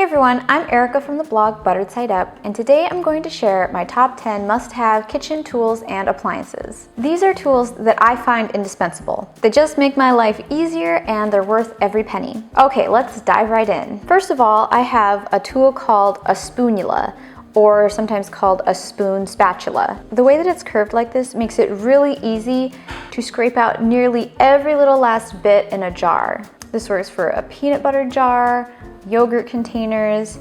everyone, I'm Erica from the blog Buttered Side Up, and today I'm going to share my top 10 must-have kitchen tools and appliances. These are tools that I find indispensable. They just make my life easier and they're worth every penny. Okay, let's dive right in. First of all, I have a tool called a Spoonula, or sometimes called a spoon spatula. The way that it's curved like this makes it really easy to scrape out nearly every little last bit in a jar. This works for a peanut butter jar, yogurt containers,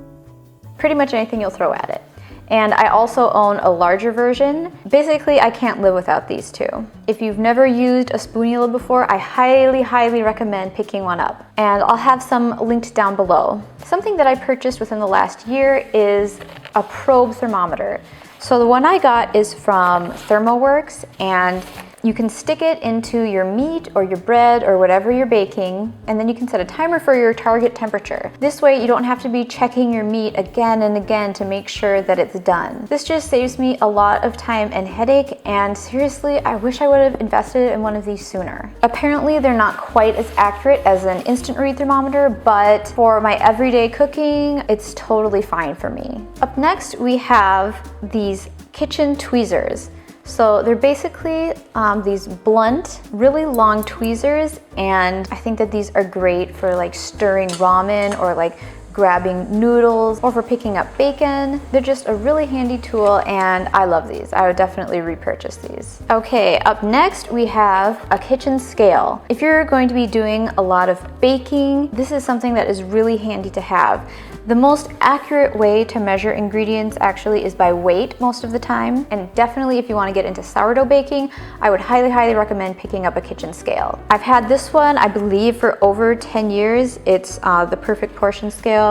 pretty much anything you'll throw at it. And I also own a larger version. Basically, I can't live without these two. If you've never used a Spoonula before, I highly recommend picking one up. And I'll have some linked down below. Something that I purchased within the last year is a probe thermometer. So the one I got is from ThermoWorks, and you can stick it into your meat or your bread or whatever you're baking, and then you can set a timer for your target temperature. This way you don't have to be checking your meat again and again to make sure that it's done. This just saves me a lot of time and headache, and seriously, I wish I would have invested in one of these sooner. Apparently they're not quite as accurate as an instant read thermometer, but for my everyday cooking, it's totally fine for me. Up next, we have these kitchen tweezers. So they're basically these blunt, really long tweezers, and I think that these are great for like stirring ramen or like grabbing noodles or for picking up bacon. They're just a really handy tool and I love these. I would definitely repurchase these. Okay, up next we have a kitchen scale. If you're going to be doing a lot of baking, this is something that is really handy to have. The most accurate way to measure ingredients actually is by weight most of the time, and definitely if you want to get into sourdough baking, I would highly recommend picking up a kitchen scale. I've had this one, I believe, for over 10 years. It's the perfect portion scale.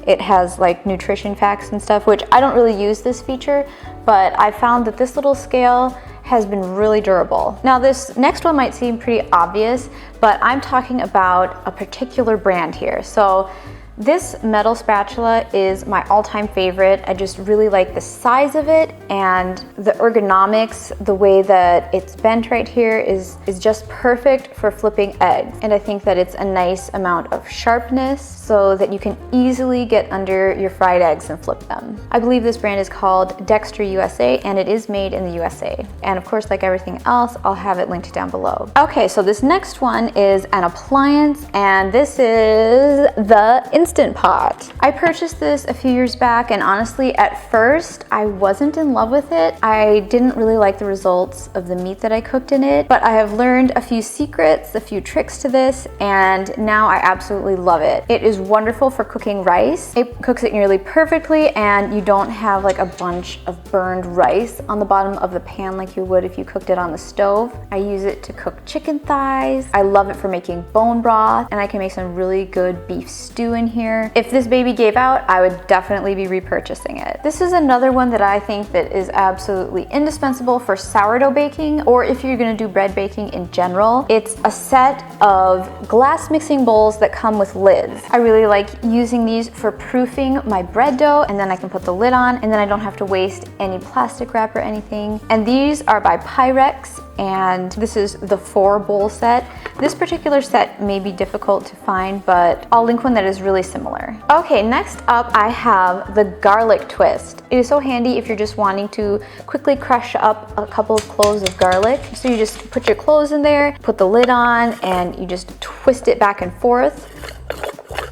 It has like nutrition facts and stuff, which I don't really use this feature, but I found that this little scale has been really durable. Now this next one might seem pretty obvious, but I'm talking about a particular brand here. So this metal spatula is my all-time favorite. I just really like the size of it and the ergonomics. The way that it's bent right here is just perfect for flipping eggs. And I think that it's a nice amount of sharpness so that you can easily get under your fried eggs and flip them. I believe this brand is called Dexter USA, and it is made in the USA. And of course, like everything else, I'll have it linked down below. Okay, so this next one is an appliance, and this is the Instant Pot. I purchased this a few years back, and honestly at first I wasn't in love with it. I didn't really like the results of the meat that I cooked in it, but I have learned a few secrets, a few tricks to this, and now I absolutely love it. It is wonderful for cooking rice. It cooks it nearly perfectly, and you don't have like a bunch of burned rice on the bottom of the pan like you would if you cooked it on the stove. I use it to cook chicken thighs. I love it for making bone broth, and I can make some really good beef stew in here. If this baby gave out, I would definitely be repurchasing it. This is another one that I think that is absolutely indispensable for sourdough baking, or if you're gonna do bread baking in general. It's a set of glass mixing bowls that come with lids. I really like using these for proofing my bread dough, and then I can put the lid on, and then I don't have to waste any plastic wrap or anything. And these are by Pyrex, and this is the 4-bowl set. This particular set may be difficult to find, but I'll link one that is really similar. Okay, next up I have the garlic twist. It is so handy if you're just wanting to quickly crush up a couple of cloves of garlic. So you just put your cloves in there, put the lid on, and you just twist it back and forth.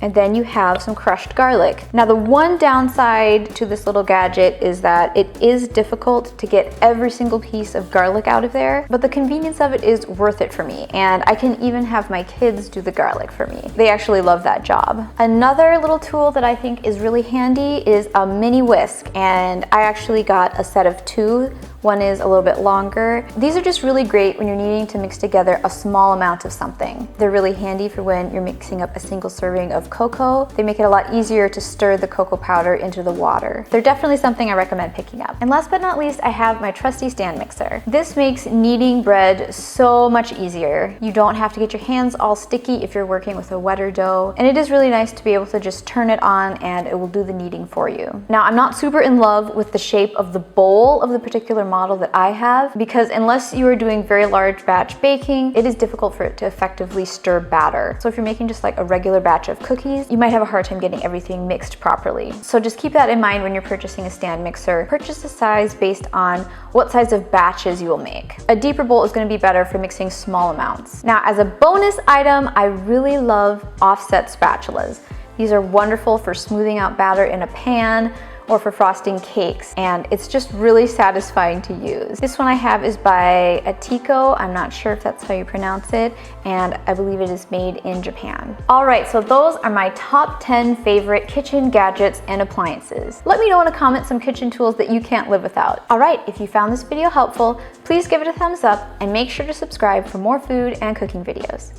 And then you have some crushed garlic. Now the one downside to this little gadget is that it is difficult to get every single piece of garlic out of there, but the convenience of it is worth it for me, and I can even have my kids do the garlic for me. They actually love that job. Another little tool that I think is really handy is a mini whisk, and I actually got a set of 2. One is a little bit longer. These are just really great when you're needing to mix together a small amount of something. They're really handy for when you're mixing up a single serving of cocoa. They make it a lot easier to stir the cocoa powder into the water. They're definitely something I recommend picking up. And last but not least, I have my trusty stand mixer. This makes kneading bread so much easier. You don't have to get your hands all sticky if you're working with a wetter dough. And it is really nice to be able to just turn it on and it will do the kneading for you. Now, I'm not super in love with the shape of the bowl of the particular model that I have, because unless you are doing very large batch baking, it is difficult for it to effectively stir batter. So if you're making just like a regular batch of cookies, you might have a hard time getting everything mixed properly. So just keep that in mind when you're purchasing a stand mixer. Purchase a size based on what size of batches you will make. A deeper bowl is going to be better for mixing small amounts. Now, as a bonus item, I really love offset spatulas. These are wonderful for smoothing out batter in a pan or for frosting cakes, and it's just really satisfying to use. This one I have is by Atiko. I'm not sure if that's how you pronounce it, and I believe it is made in Japan. All right, so those are my top 10 favorite kitchen gadgets and appliances. Let me know in the comments some kitchen tools that you can't live without. All right, if you found this video helpful, please give it a thumbs up and make sure to subscribe for more food and cooking videos.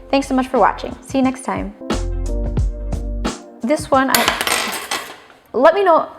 Thanks so much for watching. See you next time. This one, let me know.